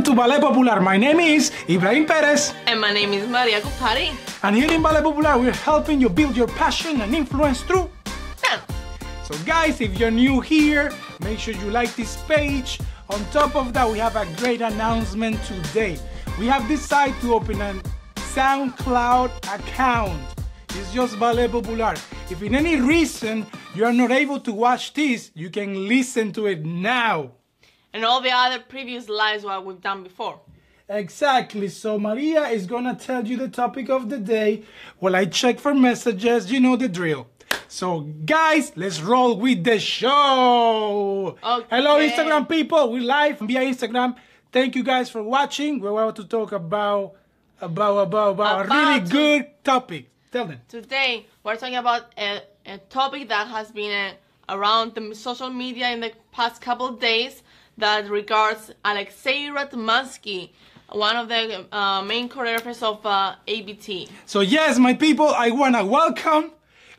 to Ballet Popular. My name is Ibrahim Perez. And my name is Maria Kupari. And here in Ballet Popular, we're helping you build your passion and influence through dance. So guys, if you're new here, make sure you like this page. On top of that, we have a great announcement today. We have decided to open a SoundCloud account. It's just Ballet Popular. If in any reason you are not able to watch this, you can listen to it now. And all the other previous lives what we've done before. Exactly. So Maria is gonna tell you the topic of the day while I check for messages. You know the drill. So guys, let's roll with the show. Okay. Hello Instagram people, we're live via Instagram. Thank you guys for watching. We're about to talk about a really good topic. Tell them. Today we're talking about a topic that has been around the social media in the past couple of days that regards Alexei Ratmansky, one of the main choreographers of ABT. So yes, my people, I wanna welcome.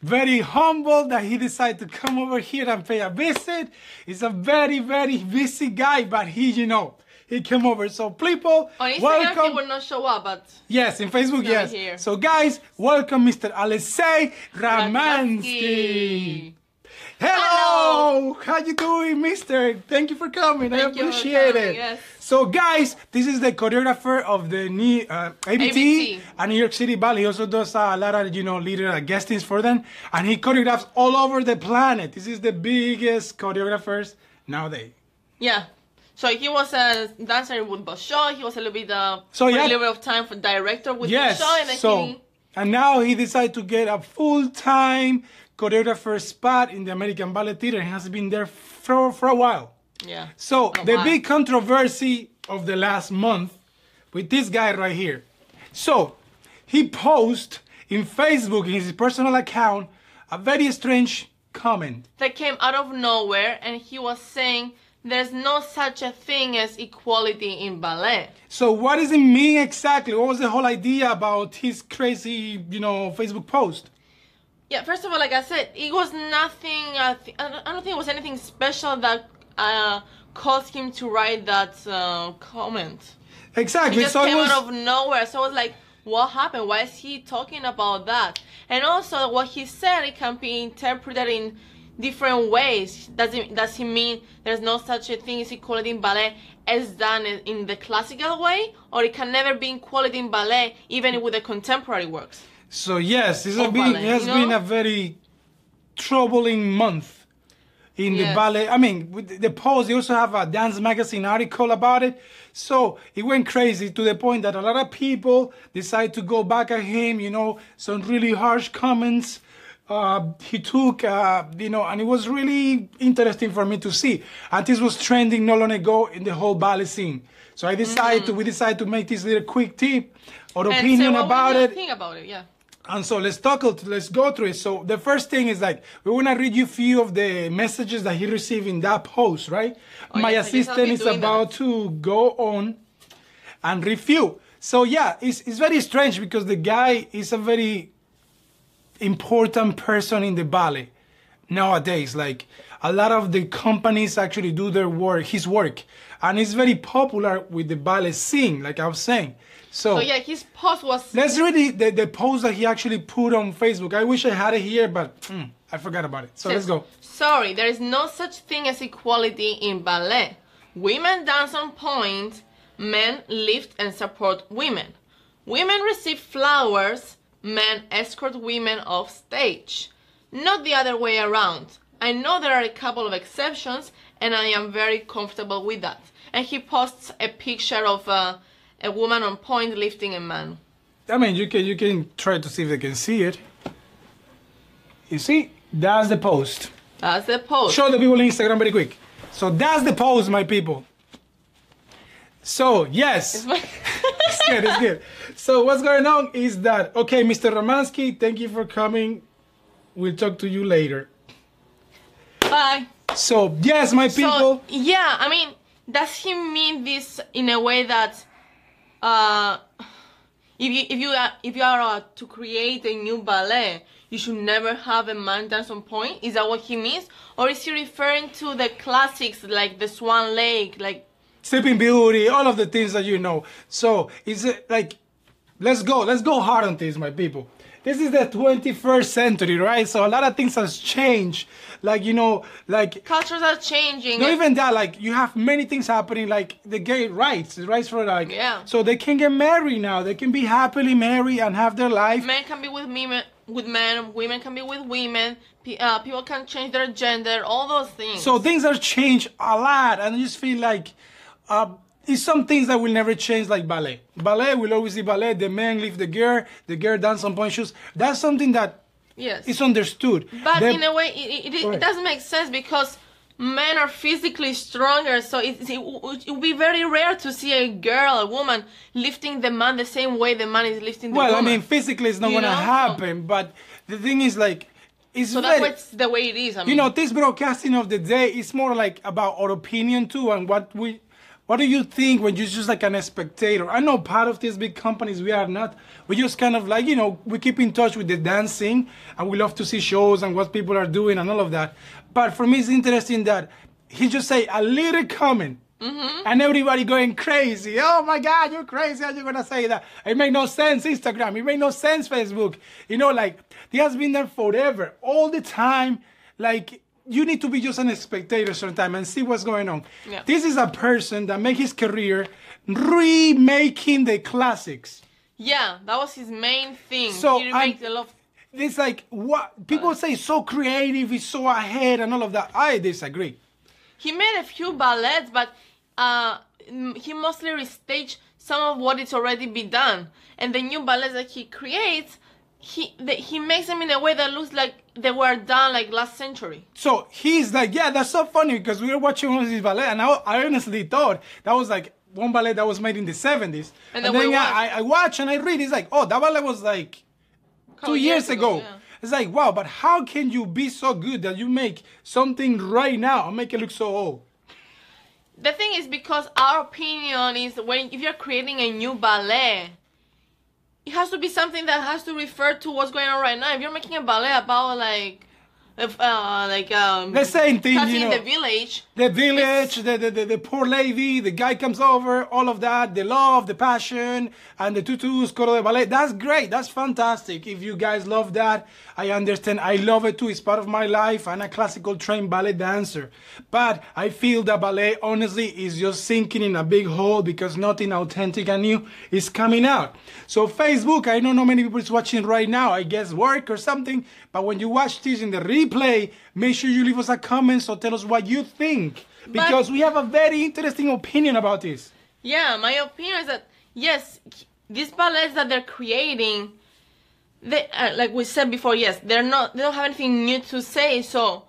Very humble that he decided to come over here and pay a visit. He's a very, very busy guy, but he came over. So people, on Instagram, welcome. he will not show up, but yes, in Facebook, yes. Here. So guys, welcome Mr. Alexei ratmansky. Hello! How you doing, mister? Thank you for coming. I appreciate it. Yes. So guys, this is the choreographer of the ABT and New York City Ballet. He also does a lot of, little guestings for them. And he choreographs all over the planet. This is the biggest choreographers nowadays. Yeah. So he was a dancer with Ballet. He was a little bit a little bit of time for director with Ballet. And then and now he decided to get a full-time choreographer spot in the American Ballet Theater. He has been there for a while. Yeah. So the big controversy of the last month with this guy right here. So he posted in Facebook, in his personal account, a very strange comment. That came out of nowhere, and he was saying there's no such a thing as equality in ballet. So what does it mean exactly? What was the whole idea about his crazy, Facebook post? Yeah, first of all, like I said, it was nothing, I don't think it was anything special that caused him to write that comment. Exactly. It just came out of nowhere. So I was like, what happened? Why is he talking about that? And also, what he said, it can be interpreted in different ways. Does he mean there's no such a thing as equality in ballet as done in the classical way? Or it can never be equality in ballet even with the contemporary works? So yes, it has been a very troubling month in the ballet. I mean, with the post, they also have a Dance Magazine article about it. So it went crazy to the point that a lot of people decided to go back at him, some really harsh comments he took, and it was really interesting for me to see. And this was trending not long ago in the whole ballet scene. So we decided to make this little quick tip or opinion about it. Think about it, yeah. And so let's go through it. So the first thing is we want to read you a few of the messages that he received in that post, right? My assistant is about to go on and review. So yeah, it's very strange because the guy is a very important person in the ballet nowadays. Like a lot of the companies actually do his work, and it's very popular with the ballet scene, like I was saying. So yeah, his post was... Let's read the post that he actually put on Facebook. I wish I had it here, but I forgot about it. So let's go. Sorry, there is no such thing as equality in ballet. Women dance on point, men lift and support women. Women receive flowers, men escort women off stage. Not the other way around. I know there are a couple of exceptions, and I am very comfortable with that. And he posts a picture of a woman on point lifting a man. I mean, you can try to see if they can see it. You see? That's the post. That's the post. Show the people on Instagram very quick. So that's the post, my people. So, yes. It's good. So what's going on is that, okay, Mr. Ratmansky, thank you for coming. We'll talk to you later. Bye. So, yes, my people. So, yeah, I mean, does he mean this in a way that if you are to create a new ballet, you should never have a man dance on point? Is that what he means? Or is he referring to the classics like the Swan Lake, like Sleeping Beauty, all of the things that you know. So it's like, let's go hard on this, my people. This is the 21st century, right? So a lot of things has changed. Like, you know, like... Cultures are changing. Not even that, like, you have many things happening, like the gay rights, the rights for, like... Yeah. So they can get married now. They can be happily married and have their life. Men can be with men, women can be with women. People can change their gender, all those things. So things have changed a lot, and I just feel like... it's some things that will never change, like ballet. Ballet will always be ballet. The man leave the girl dance on point shoes. That's something that is understood. But in a way, it doesn't make sense because men are physically stronger. So it would be very rare to see a girl, a woman, lifting the man the same way the man is lifting the woman. Well, I mean, physically it's not going to happen. But the thing is, like, it's so that's what's the way it is. I mean, you know, this broadcasting of the day is more like about our opinion too, and what do you think when you're just like a spectator? I know part of these big companies, we are not. We just kind of like, you know, we keep in touch with the dancing and we love to see shows and what people are doing and all of that. But for me, it's interesting that he just say a little comment and everybody going crazy. Oh my God, you're crazy. How you going to say that? It make no sense, Instagram. It make no sense, Facebook. You know, like, he has been there forever, all the time. Like, you need to be just a spectator sometimes and see what's going on. Yeah. This is a person that made his career remaking the classics. Yeah, that was his main thing. So he remaked a lot. It's like, what people say, so creative, he's so ahead and all of that. I disagree. He made a few ballets, but he mostly restaged some of what it's already been done. And the new ballets that he creates, he makes them in a way that looks like they were done like last century. So he's like, yeah, that's so funny because we were watching one of these ballet and I honestly thought that was like one ballet that was made in the 70s. And then I watch and I read, it's like, oh, that ballet was like 2 years ago. Yeah. It's like, wow, but how can you be so good that you make something right now and make it look so old? The thing is, because our opinion is if you're creating a new ballet, it has to be something that has to refer to what's going on right now. If you're making a ballet about the same thing, you know, the village, the poor lady, the guy comes over, all of that, the love, the passion, and the tutus, coro de ballet. That's great. That's fantastic. If you guys love that, I understand. I love it too. It's part of my life. I'm a classical trained ballet dancer, but I feel that ballet honestly is just sinking in a big hole because nothing authentic and new is coming out. So Facebook, I don't know many people is watching right now. I guess work or something. But when you watch this in the replay, make sure you leave us a comment or tell us what you think. Because we have a very interesting opinion about this. Yeah, my opinion is that, yes, these ballets that they're creating, they like we said before, yes, they don't have anything new to say, so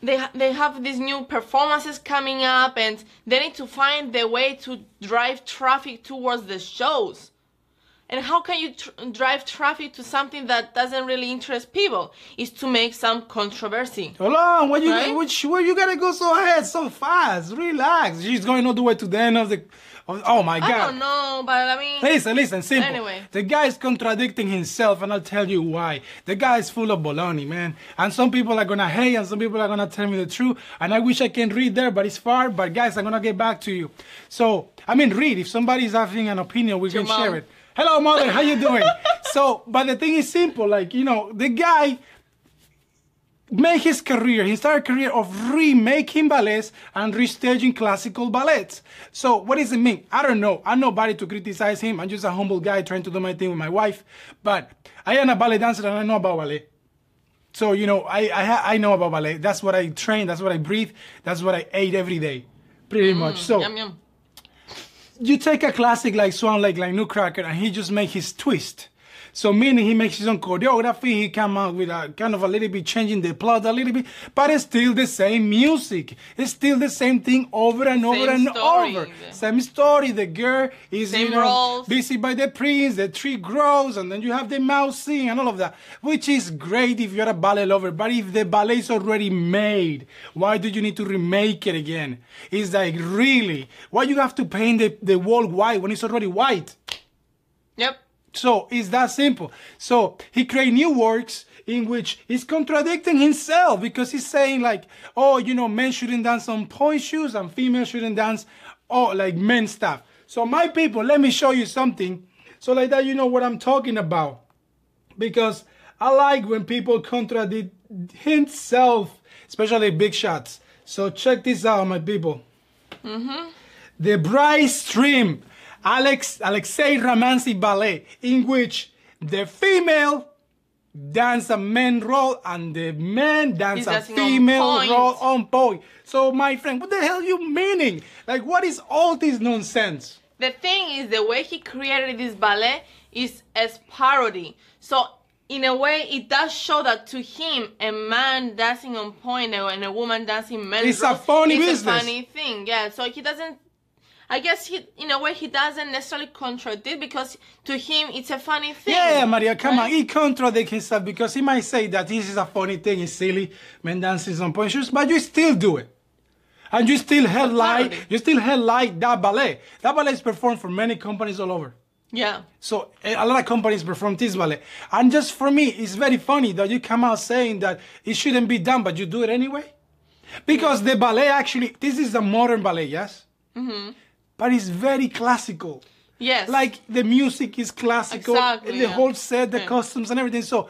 they have these new performances coming up and they need to find the way to drive traffic towards the shows. And how can you drive traffic to something that doesn't really interest people? Is to make some controversy. Hold on, where you gotta go so ahead, so fast? Relax. She's going all the way to the end of the... Oh my God. I don't know, but I mean... Listen, simple. Anyway. The guy is contradicting himself, and I'll tell you why. The guy is full of baloney, man. And some people are gonna hate, and some people are gonna tell me the truth. And I wish I can read there, but it's far. But guys, I'm gonna get back to you. So, I mean, read. If somebody's having an opinion, we can share it. Hello, mother, how you doing? So, but the thing is simple, like, you know, the guy made his career, he started a career of remaking ballets and restaging classical ballets. So, what does it mean? I don't know. I'm nobody to criticize him. I'm just a humble guy trying to do my thing with my wife. But I am a ballet dancer and I know about ballet. So, you know, I know about ballet. That's what I train, that's what I breathe, that's what I ate every day, pretty much. So. Yum, yum. You take a classic like Swan Lake, like Nutcracker, and he just make his twist. So meaning he makes his own choreography, he come out with a kind of a little bit changing the plot a little bit, but it's still the same music. It's still the same thing over and over and over. Same story. The girl is, you know, busy by the prince, the tree grows, and then you have the mouse sing and all of that, which is great if you're a ballet lover. But if the ballet is already made, why do you need to remake it again? It's like, really? Why you have to paint the wall white when it's already white? Yep. So it's that simple. So he created new works in which he's contradicting himself because he's saying like, oh, you know, men shouldn't dance on point shoes and females shouldn't dance all like men stuff. So my people, let me show you something. So like that, you know what I'm talking about. Because I like when people contradict himself, especially big shots. So check this out, my people. The Bright Stream, Alexei Ratmansky ballet, in which the female dance a man role and the man dance a female role on point. So my friend, what the hell you meaning? Like, what is all this nonsense? The thing is, the way he created this ballet is as parody. So in a way, it does show that to him, a man dancing on point and a woman dancing men's it's a funny business. It's a funny thing, yeah. So he doesn't, I guess in a way, he doesn't necessarily contradict, because to him, it's a funny thing. Yeah, Maria, come on. He contradicts himself because he might say that this is a funny thing, it's silly, men dancing on point shoes, but you still do it. And you still headline that ballet. That ballet is performed for many companies all over. Yeah. So a lot of companies perform this ballet. And just for me, it's very funny that you come out saying that it shouldn't be done, but you do it anyway. Because the ballet actually, this is a modern ballet, yes? But it's very classical. Yes. Like the music is classical, exactly, the whole set, the costumes and everything. So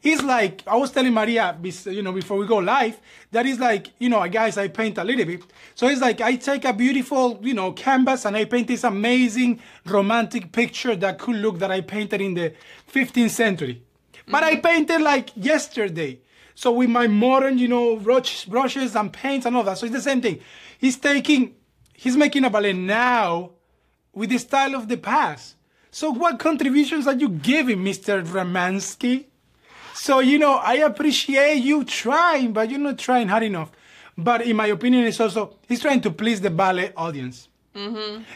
it's like, I was telling Maria, before we go live, that is like, guys, I paint a little bit. So it's like, I take a beautiful, canvas and I paint this amazing romantic picture that could look that I painted in the 15th century. But I painted like yesterday. So with my modern, brushes and paints and all that. So it's the same thing. He's making a ballet now with the style of the past. So what contributions are you giving, Mr. Ratmansky? So, I appreciate you trying, but you're not trying hard enough. But in my opinion, he's trying to please the ballet audience.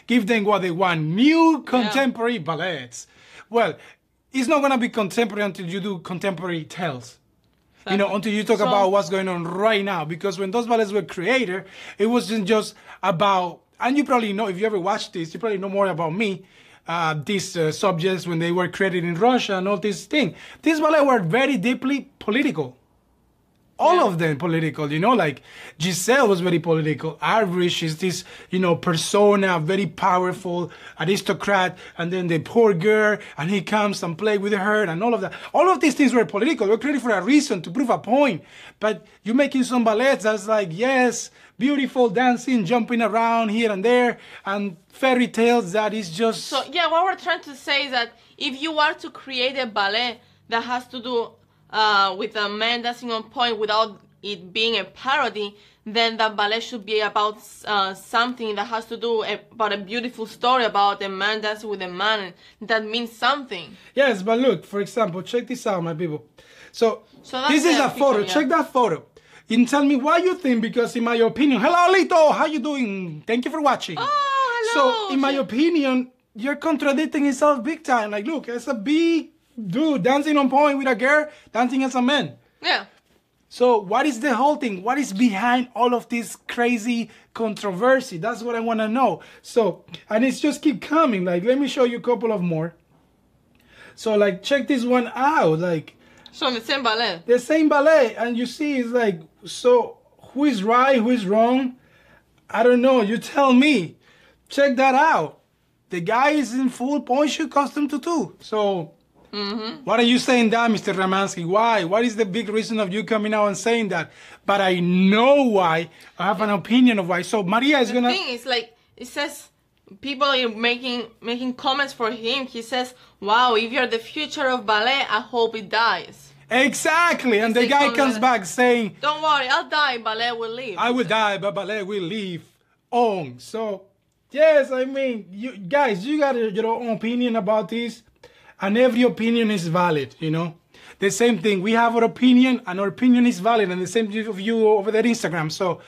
Give them what they want. New contemporary ballets. Well, it's not going to be contemporary until you do contemporary tales. Exactly. Until you talk about what's going on right now. Because when those ballets were created, it wasn't just about, and you probably know, if you ever watched this, you probably know more about me. These subjects when they were created in Russia and all these things. These ballets were very deeply political. All of them political, like Giselle was very political. Irish is this, persona, very powerful aristocrat, and then the poor girl, and he comes and play with her, and all of that. All of these things were political. They were created for a reason, to prove a point. But you're making some ballets that's like, yes, beautiful dancing, jumping around here and there, and fairy tales that is just... So, yeah, what we're trying to say is that if you are to create a ballet that has to do with a man dancing on point without it being a parody, then that ballet should be about something that has to do about a beautiful story about a man dancing with a man, and that means something. Yes, but look, for example, check this out, my people. So this is a photo. Check that photo. And tell me what you think, because in my opinion... Hello, Lito! How you doing? Thank you for watching. Oh, hello! So, in my opinion, you're contradicting yourself big time. Like, look, it's a big dude dancing on point with a girl dancing as a man. Yeah. So, what is the whole thing? What is behind all of this crazy controversy? That's what I want to know. So, and it's just keep coming. Like, let me show you a couple of more. So, like, check this one out. Like... So the same ballet. The same ballet, and you see, it's like, so who is right, who is wrong? I don't know. You tell me. Check that out. The guy is in full point shoe costume tutu. So, what are you saying that, Mr. Ratmansky? Why? What is the big reason of you coming out and saying that? But I know why. I have an opinion of why. So Maria is gonna. The thing is, like, it says. People are making comments for him. He says, wow, if you're the future of ballet, I hope it dies. Exactly. And the guy comes back saying, don't worry, I'll die, ballet will live. I will die, but ballet will live on. So, yes, I mean, you guys, you got your own opinion about this. And every opinion is valid, The same thing. We have our opinion, and our opinion is valid. And the same of you over there Instagram. So,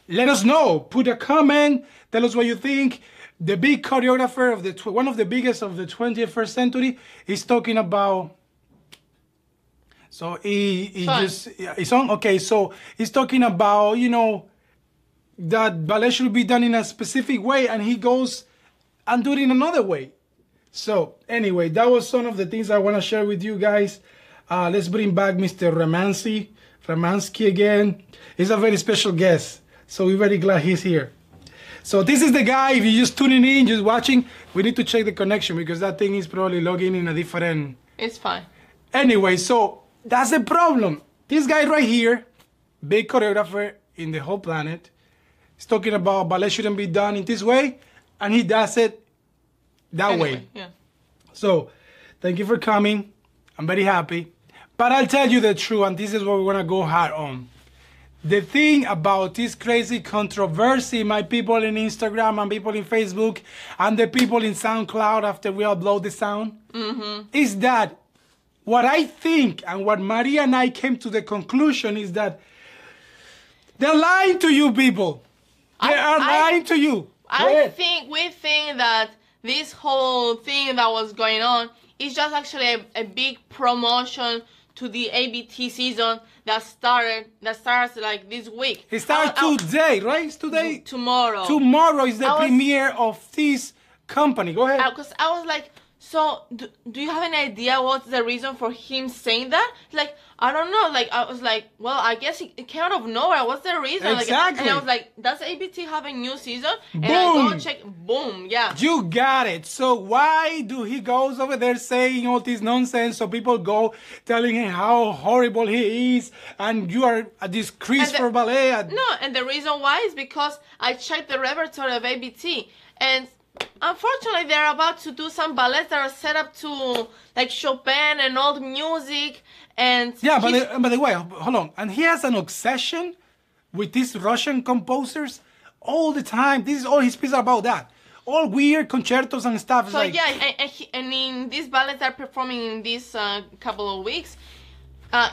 let us know. Put a comment. Tell us what you think. The big choreographer of one of the biggest of the 21st century is talking about. So he's on. Okay, so he's talking about that ballet should be done in a specific way, and he goes and do it in another way. So anyway, that was some of the things I want to share with you guys. Let's bring back Mr. Ratmansky again. He's a very special guest, so we're very glad he's here. So this is the guy. If you're just tuning in, just watching, we need to check the connection because that thing is probably logging in a different... It's fine. Anyway, so that's the problem. This guy right here, big choreographer in the whole planet, is talking about ballet shouldn't be done in this way, and he does it that way. Yeah. So, thank you for coming. I'm very happy. But I'll tell you the truth, and this is what we're going to go hard on. The thing about this crazy controversy, my people in Instagram and people in Facebook and the people in SoundCloud after we upload the sound, is that what I think and what Maria and I came to the conclusion is that they're lying to you people. They are lying to you. We think that this whole thing that was going on is just actually a big promotion to the ABT season that starts like this week. It starts today, right? It's today? Tomorrow. Tomorrow is the premiere of this company. Go ahead. Because I was like, so do you have any idea what's the reason for him saying that? Like, I don't know. Like, I was like, well, I guess it came out of nowhere. What's the reason? Exactly. Like, and I was like, does ABT have a new season? And Boom. I go check. Boom. Yeah. You got it. So why do he goes over there saying all this nonsense? So people go telling him how horrible he is, and you are a disgrace for ballet. No, and the reason why is because I checked the repertoire of ABT, and unfortunately, they're about to do some ballets that are set up to like Chopin and old music, and yeah. By the way, hold on. And he has an obsession with these Russian composers all the time. This is all his pieces about that. All weird concertos and stuff. So like, yeah, and in these ballets that are performing in these couple of weeks,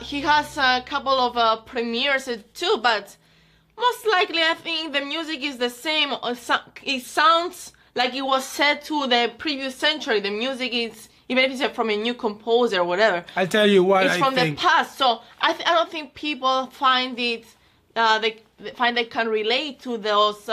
he has a couple of premieres too. But most likely, I think the music is the same. It sounds like it was set to the previous century. The music is, even if it's from a new composer or whatever. I'll tell you what it's from the past. So I don't think people find it, they can relate to those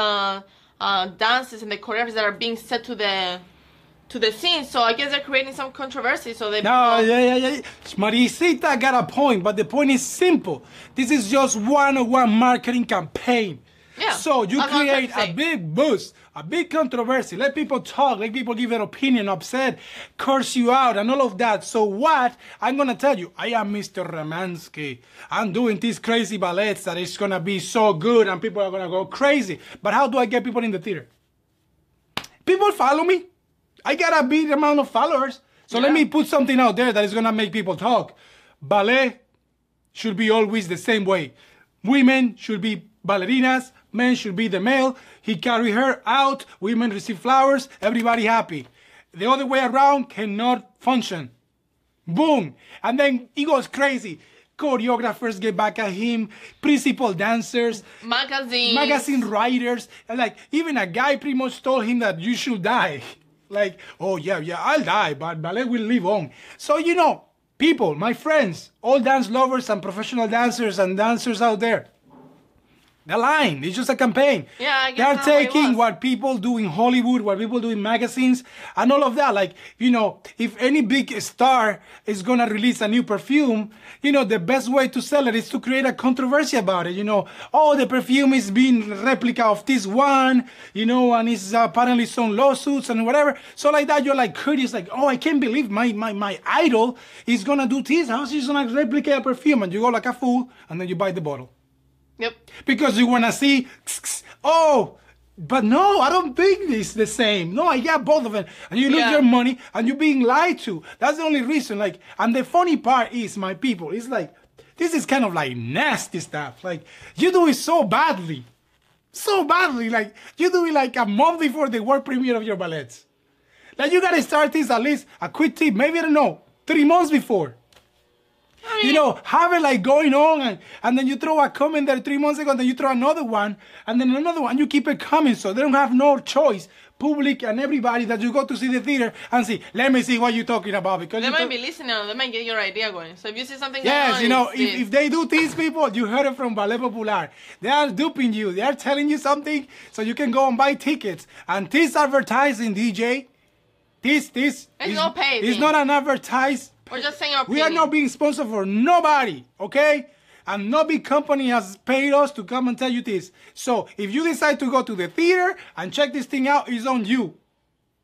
dances and the choreographies that are being set to the scene. So I guess they're creating some controversy. So they yeah. Marisita got a point, but the point is simple. This is just one-on-one marketing campaign. Yeah. So you create a big boost, a big controversy, let people talk, let people give their opinion, upset, curse you out, and all of that. So what? I'm going to tell you, I am Mr. Ratmansky. I'm doing these crazy ballets that is going to be so good and people are going to go crazy. But how do I get people in the theater? People follow me. I got a big amount of followers. So let me put something out there that is going to make people talk. Ballet should be always the same way. Women should be ballerinas. Men should be the male. He carry her out. Women receive flowers. Everybody happy. The other way around cannot function. Boom. And then he goes crazy. Choreographers get back at him. Principal dancers. Magazine writers. And like even a guy pretty much told him that you should die. Like, oh yeah, I'll die, but ballet will live on. So, you know, people, my friends, all dance lovers and professional dancers and dancers out there, they're lying. It's just a campaign. Yeah, I guess they're taking what people do in Hollywood, what people do in magazines, and all of that. Like, you know, if any big star is going to release a new perfume, you know, the best way to sell it is to create a controversy about it. You know, oh, the perfume is being replica of this one, you know, and it's apparently some lawsuits and whatever. So like that, you're like curious, like, oh, I can't believe my idol is going to do this. How's he going to replicate a perfume? And you go like a fool, and then you buy the bottle. Yep. Because you want to see, oh, but no, I don't think it's the same. No, I got both of them. And you lose your money and you're being lied to. That's the only reason. Like, and the funny part is, my people, it's like, this is kind of like nasty stuff. Like, you do it so badly. So badly. Like, you do it like a month before the world premiere of your ballets. Like, you got to start this at least, a quick tip, maybe, I don't know, 3 months before. You know, have it like going on, and then you throw a comment there 3 months ago, and then you throw another one, and then another one, you keep it coming, so they don't have no choice, public and everybody that you go to see the theater and see, let me see what you're talking about. Because they might be listening, they might get your idea going. So if you see something yes, you know, if they do these people, you heard it from Ballet Popular. They are duping you. They are telling you something so you can go and buy tickets. And this advertising, DJ, this is not paid. It's not an advertised. We're just saying our opinion. We are not being sponsored for nobody, okay? and no big company has paid us to come and tell you this. So if you decide to go to the theater and check this thing out, it's on you.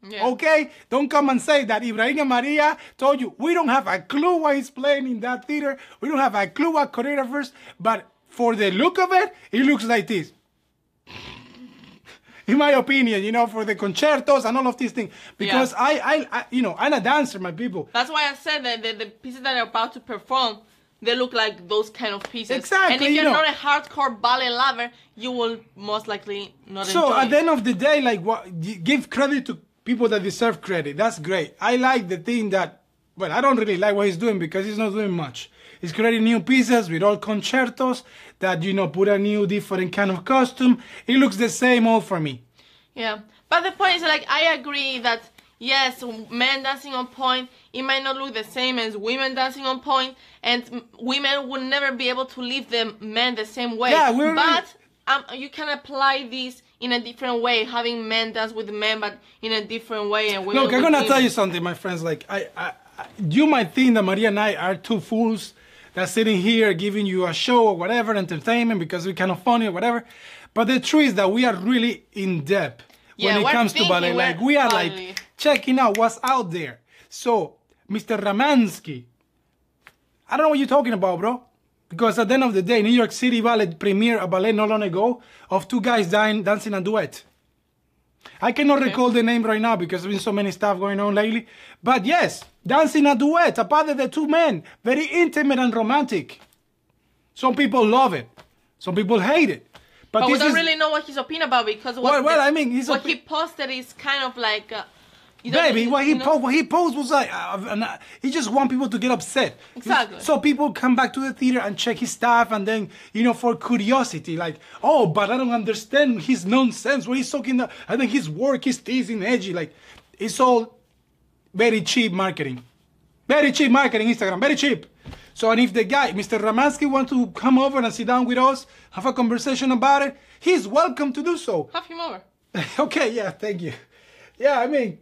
Yeah. Okay? Don't come and say that Ibrahim and Maria told you. We don't have a clue why he's playing in that theater. We don't have a clue what choreographers, but for the look of it, it looks like this. In my opinion, you know, for the concertos and all of these things. Because I you know, I'm a dancer, my people. That's why I said that the pieces that are about to perform, they look like those kind of pieces. Exactly. And if you're not a hardcore ballet lover, you will most likely not enjoy it. So at the end of the day, like, give credit to people that deserve credit. That's great. I like the thing that, well, I don't really like what he's doing because he's not doing much. He's creating new pieces with all concertos that, you know, put a new different kind of costume. It looks the same all for me. Yeah. But the point is, like, I agree that, yes, men dancing on point, it might not look the same as women dancing on point, and women will never be able to leave the men the same way. Yeah, but you can apply this in a different way, having men dance with men, but in a different way. And women. Look, I'm gonna tell you something, my friends. Like, you might think that Maria and I are two fools that's sitting here giving you a show or whatever, entertainment, because we're kind of funny or whatever. But the truth is that we are really in depth when it comes to ballet. Like, we are like checking out what's out there. So, Mr. Ratmansky, I don't know what you're talking about, bro. Because at the end of the day, New York City Ballet premiered a ballet not long ago of two guys dancing a duet. I cannot recall the name right now because there's been so many stuff going on lately. But yes, dancing a duet, apart of the two men. Very intimate and romantic. Some people love it. Some people hate it. But we don't really know what he's opinion about because what he posted is kind of like... Baby, what he posed was like, he just want people to get upset. Exactly. So people come back to the theater and check his stuff, and then, you know, for curiosity, like, oh, but I don't understand his nonsense. What he's talking about. I think his work is teasing, edgy. Like, it's all very cheap marketing. Very cheap marketing, Instagram, very cheap. So, and if the guy, Mr. Ratmansky, wants to come over and sit down with us, have a conversation about it, he's welcome to do so. Have him over. Okay, yeah, thank you. Yeah, I mean...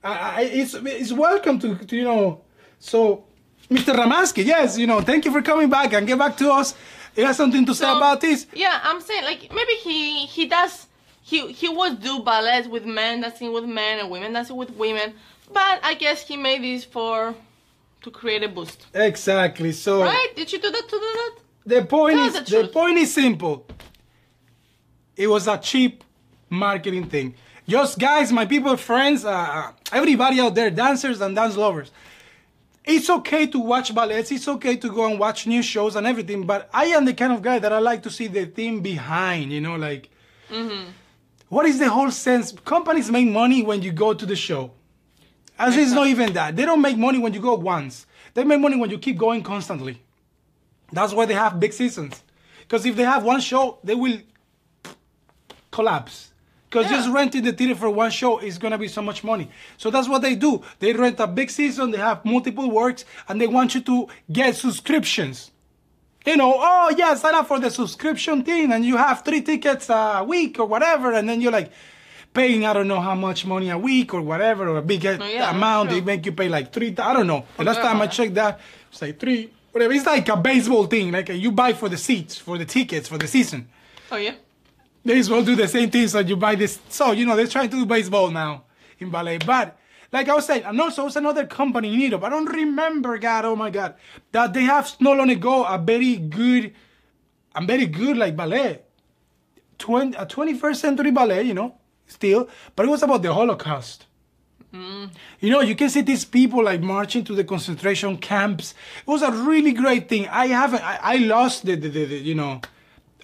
it's welcome to, you know. So, Mr. Ratmansky, yes, you know, thank you for coming back and get back to us. You have something to say about this? Yeah, I'm saying, like, maybe he would do ballets with men dancing with men and women dancing with women, but I guess he made this to create a boost. Exactly. So, right? Did you do that to do that? The point is simple. It was a cheap marketing thing. Just guys, my people, friends, everybody out there, dancers and dance lovers. It's okay to watch ballets. It's okay to go and watch new shows and everything. But I am the kind of guy that I like to see the thing behind, you know, like, what is the whole sense? Companies make money when you go to the show. As it's not even that. They don't make money when you go once. They make money when you keep going constantly. That's why they have big seasons. Because if they have one show, they will collapse. Because just renting the theater for one show is going to be so much money. So that's what they do. They rent a big season, they have multiple works, and they want you to get subscriptions. You know, oh yeah, sign up for the subscription thing, and you have 3 tickets a week or whatever, and then you're like paying, I don't know how much money a week or whatever, or a big amount. They make you pay like 3, I don't know. The last time I checked that, it's like 3, whatever. It's like a baseball thing. Like you buy for the seats, for the tickets, for the season. Oh yeah. Baseball do the same thing, so you buy this. So, you know, they're trying to do baseball now in ballet. But, like I was saying, and also it's another company in Europe. I don't remember, God, oh my God, that they have not long ago a very good, like, ballet. A 21st century ballet, you know, still. But it was about the Holocaust. You know, you can see these people, like, marching to the concentration camps. It was a really great thing. I lost the you know,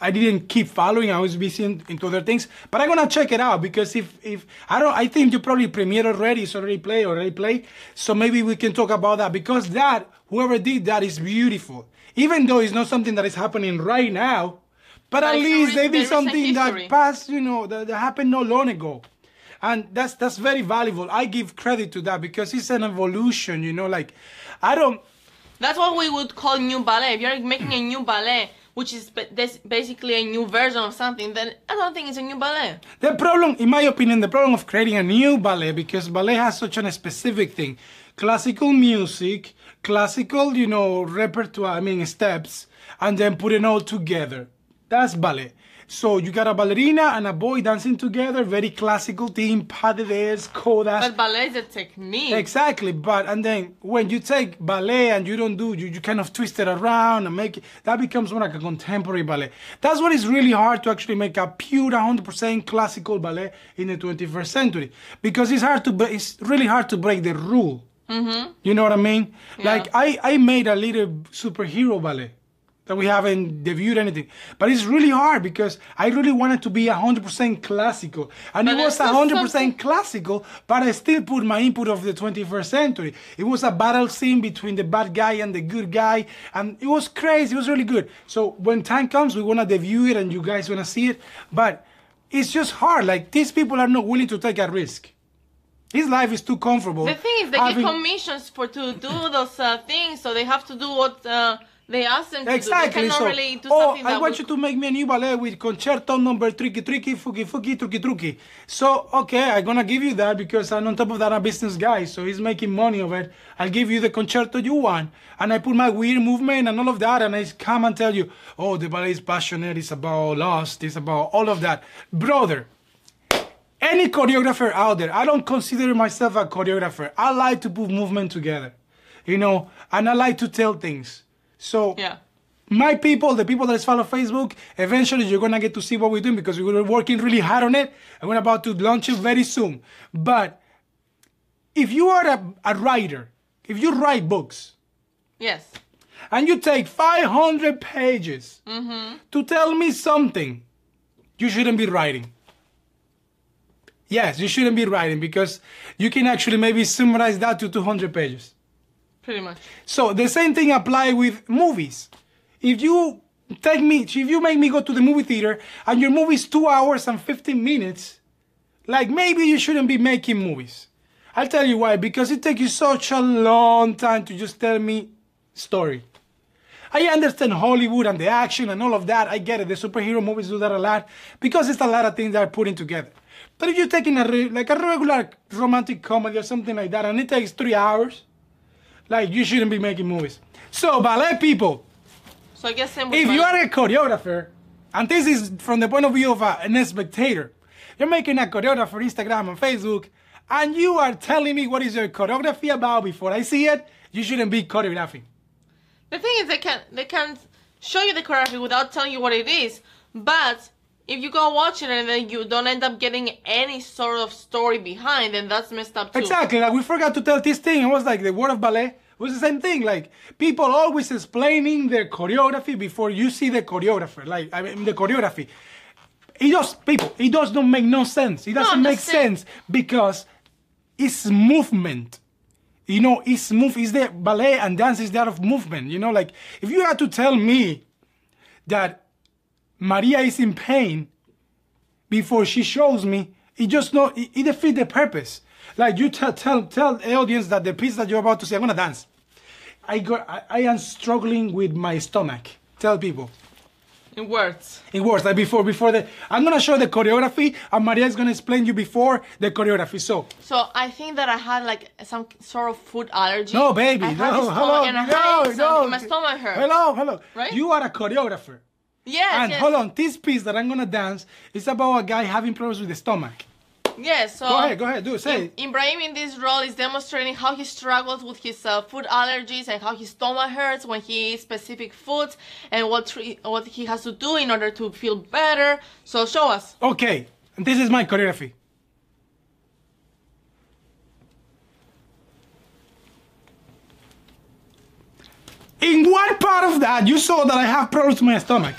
I didn't keep following. I was busy into other things, but I'm gonna check it out because if I think you probably premiered already. It's already played. So maybe we can talk about that because whoever did that is beautiful. Even though it's not something that is happening right now, but at least they did something that passed, you know, that happened not long ago, and that's very valuable. I give credit to that because it's an evolution. You know, like That's what we would call new ballet. If you're making a new ballet, which is basically a new version of something, then I don't think it's a new ballet. The problem, in my opinion, the problem of creating a new ballet, because ballet has such a specific thing. Classical music, classical, you know, repertoire, steps, and then put it all together. That's ballet. So you got a ballerina and a boy dancing together, very classical theme, pas de deux, codas. But ballet is a technique. Exactly, and then when you take ballet and you don't do, you kind of twist it around and make it, that becomes more like a contemporary ballet. That's what is really hard to actually make a pure 100% classical ballet in the 21st century. Because it's really hard to break the rule. Mm-hmm. You know what I mean? Yeah. Like, I made a little superhero ballet that we haven't debuted anything. But it's really hard because I really wanted to be 100% classical. And it was 100% classical, but I still put my input of the 21st century. It was a battle scene between the bad guy and the good guy. And it was crazy. It was really good. So when time comes, we want to debut it and you guys want to see it. But it's just hard. Like, these people are not willing to take a risk. His life is too comfortable. The thing is, they get commissions to do those things, so they have to do what they ask them to do. They cannot really do something I want you to make me a new ballet with concerto number tricky, fuki, truki. So, okay, I'm gonna give you that because I'm on top of that a business guy, so he's making money of it. I'll give you the concerto you want. And I put my weird movement and all of that, and I come and tell you, oh, the ballet is passionate, it's about lust, it's about all of that. Brother, any choreographer out there, I don't consider myself a choreographer. I like to put movement together, and I like to tell things. So, my people, the people that follow Facebook, eventually you're going to get to see what we're doing because we're working really hard on it, and we're about to launch it very soon. But if you are a writer, if you write books, yes, and you take 500 pages to tell me something, you shouldn't be writing. Yes, you shouldn't be writing because you can actually maybe summarize that to 200 pages. Pretty much. So the same thing applies with movies. If you make me go to the movie theater and your movie is 2 hours and 15 minutes, like maybe you shouldn't be making movies. I'll tell you why. Because it takes you such a long time to just tell me story. I understand Hollywood and the action and all of that. I get it. The superhero movies do that a lot because it's a lot of things that are putting together. But if you're taking a regular romantic comedy or something like that and it takes 3 hours, like, you shouldn't be making movies. So, ballet people, so I guess if you are a choreographer, and this is from the point of view of an spectator, you're making a choreographer Instagram and Facebook, and you are telling me what is your choreography about before I see it, you shouldn't be choreographing. The thing is, they can show you the choreography without telling you what it is, but if you go watch it and then you don't end up getting any sort of story behind, then that's messed up too. Exactly, like we forgot to tell this thing. It was like the word of ballet was the same thing. Like, people always explaining their choreography before you see the choreographer. Like, I mean, the choreography. It does not make no sense. It doesn't make sense because it's movement. It's the ballet and dance is that of movement. Like, if you had to tell me that Maria is in pain before she shows me, it defeats the purpose. Like, you tell the audience that the piece that you're about to say, I'm gonna dance. I am struggling with my stomach. Tell people. In words. Like before I'm gonna show the choreography and Maria is gonna explain you before the choreography. So I think that I had like some sort of food allergy. No, baby, hello, my stomach hurt. Hello. Right? You are a choreographer. Yes. And hold on, this piece that I'm gonna dance is about a guy having problems with the stomach. Yes, so go ahead, say it. Ibrahim in this role is demonstrating how he struggles with his food allergies and how his stomach hurts when he eats specific foods and what he has to do in order to feel better. So show us. Okay, and this is my choreography. In what part of that you saw that I have problems with my stomach?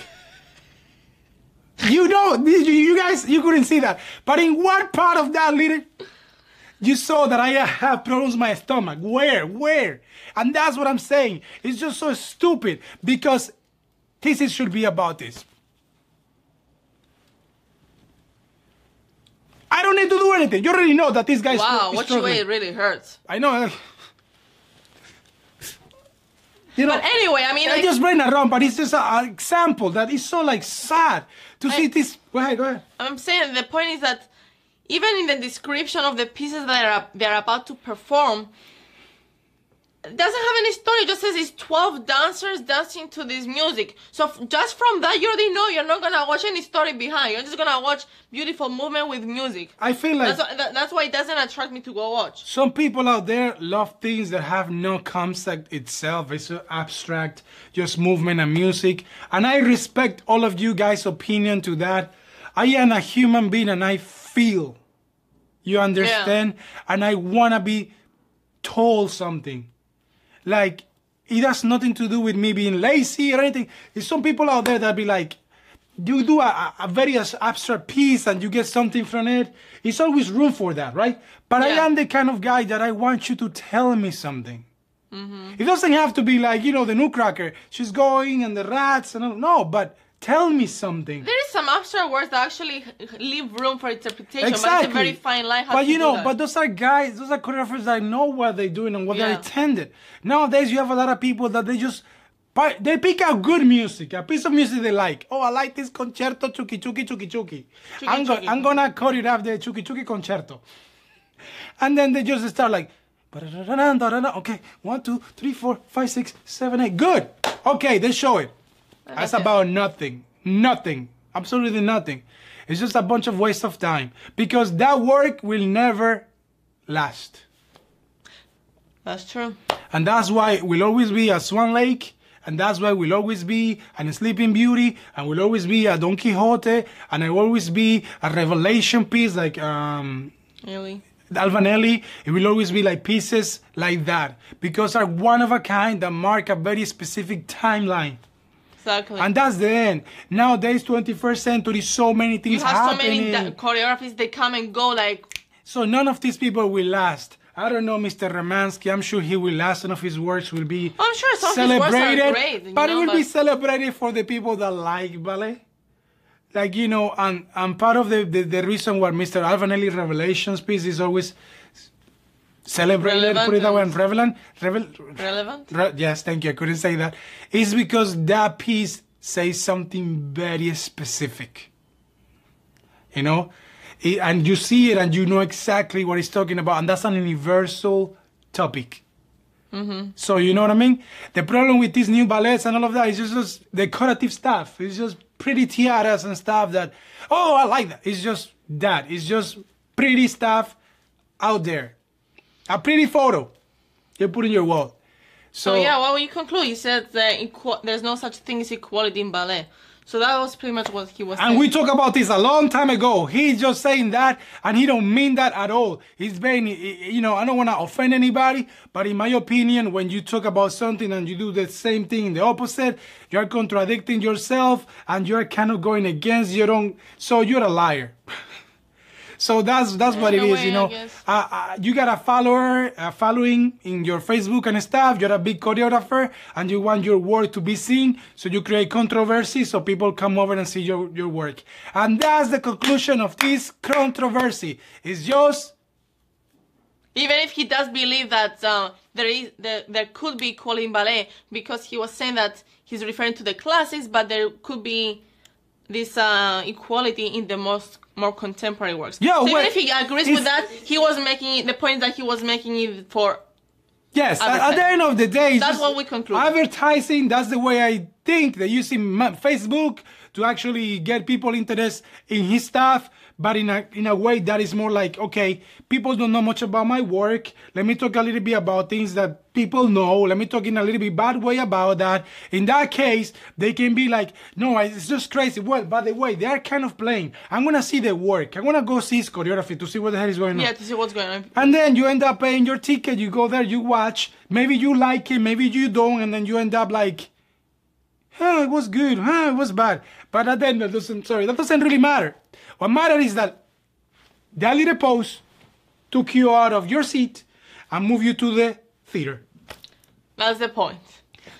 You guys, you couldn't see that. But in what part of that little, you saw that I have problems with my stomach? Where? And that's what I'm saying. It's just so stupid because thesis should be about this. I don't need to do anything. You already know that this guy's Wow, what you ate really hurts. I know. But anyway, I mean, I just bring it around, but it's just an example that is so sad to see this. Go ahead. I'm saying the point is that even in the description of the pieces that they're about to perform, doesn't have any story. It just says it's 12 dancers dancing to this music. So just from that, you already know you're not gonna watch any story behind. You're just gonna watch beautiful movement with music. I feel like that's why it doesn't attract me to go watch. Some people out there love things that have no concept itself. It's so abstract, just movement and music. And I respect all of you guys' opinion to that. I am a human being and I feel. You understand? Yeah. And I wanna be told something. Like, it has nothing to do with me being lazy or anything. There's some people out there that be like, you do a very abstract piece and you get something from it. It's always room for that, right? But I am the kind of guy that I want you to tell me something. It doesn't have to be like, you know, the Nutcracker. She's going and the rats and all. No, but tell me something. There is some abstract words that actually leave room for interpretation. Exactly. But it's a very fine line. But you know, but those are guys, those are choreographers that know what they're doing and what they're intended. Nowadays, you have a lot of people that they pick out good music, a piece of music they like. Oh, I like this concerto, chuki chuki chuki chuki. I'm gonna choreograph the chuki chuki concerto. And then they just start like, okay, 1, 2, 3, 4, 5, 6, 7, 8. Good. Okay, they show it. That's about nothing. Nothing. Absolutely nothing. It's just a bunch of waste of time. Because that work will never last. That's true. And that's why it will always be a Swan Lake. And that's why will always be a Sleeping Beauty. And will always be a Don Quixote. And it will always be a Revelation piece like Alvanelli. It will always be like pieces like that. Because they're one of a kind that mark a very specific timeline. Exactly. And that's the end. Nowadays, 21st century, so many things happening. You have so many choreographies, they come and go like... So none of these people will last. I don't know Mr. Ratmansky. I'm sure he will last. None of his works will be I'm sure some celebrated. Of his works are great. But it will be celebrated for the people that like ballet. Like, you know, and part of the reason why Mr. Alvanelli Revelations piece is always... celebrated, put it that way, and relevant? Yes, thank you. I couldn't say that. It's because that piece says something very specific. You know? And you see it and you know exactly what it's talking about. And that's an universal topic. So, you know what I mean? The problem with these new ballets and all of that is just decorative stuff. It's just pretty tiaras and stuff that, oh, I like that. It's just that. It's just pretty stuff out there. A pretty photo you put in your wall. So yeah, what will you conclude? You said that there's no such thing as equality in ballet. So that was pretty much what he was saying. And we talked about this a long time ago. He's just saying that, and he don't mean that at all. He's very, you know, I don't want to offend anybody, but in my opinion, when you talk about something and you do the same thing in the opposite, you're contradicting yourself, and you're kind of going against your own, so you're a liar. So that's what it is, you know. You got a following in your Facebook and stuff. You're a big choreographer, and you want your work to be seen. So you create controversy, so people come over and see your work. And that's the conclusion of this controversy. It's just, even if he does believe that there could be equality in ballet, because he was saying that he's referring to the classics, but there could be this equality in the more contemporary works. Yeah, so even if he agrees with that, he was making the point that he was making it for. Yes, at the end of the day, that's what we conclude. Advertising, that's the way I think they're using Facebook to actually get people interested in his stuff, but in a way that is more like, okay, people don't know much about my work. Let me talk a little bit about things that people know. Let me talk in a little bit bad way about that. In that case, they can be like, no, it's just crazy. Well, by the way, they are kind of playing. I'm going to see the work. I'm going to go see his choreography to see what the hell is going on. Yeah, to see what's going on. And then you end up paying your ticket. You go there, you watch. Maybe you like it, maybe you don't. And then you end up like, it was good, it was bad. But at the end, that doesn't really matter. What matters is that that little pose took you out of your seat and moved you to the theater. That's the point.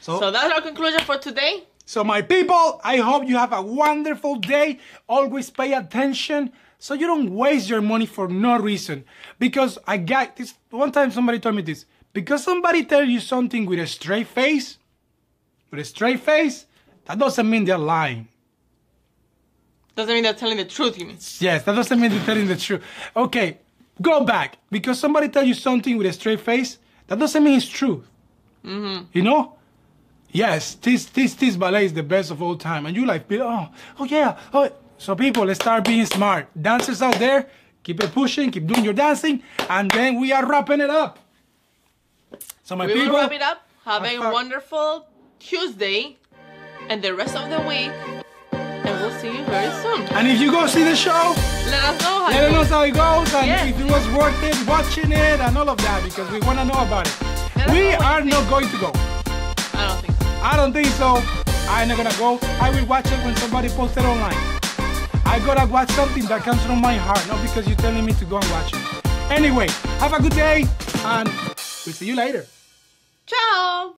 So that's our conclusion for today. So my people, I hope you have a wonderful day. Always pay attention so you don't waste your money for no reason. Because I got this, one time somebody told me this. Because somebody tells you something with a straight face, that doesn't mean they're lying. Doesn't mean they're telling the truth, you mean? Yes, that doesn't mean they're telling the truth. Okay, go back. Because somebody tells you something with a straight face, that doesn't mean it's true. You know? Yes, this ballet is the best of all time. And you like, oh yeah. Oh. So people, let's start being smart. Dancers out there, keep it pushing, keep doing your dancing, and then we are wrapping it up. So my people, will wrap it up. Have a wonderful Tuesday and the rest of the week. And we'll see you very soon. And if you go see the show, let us know how it goes and if it was worth it, watching it and all of that, because we want to know about it. We are not going to go. I don't think so. I don't think so. I'm not gonna go. I will watch it when somebody posts it online. I gotta watch something that comes from my heart, not because you're telling me to go and watch it. Anyway, have a good day and we'll see you later. Ciao.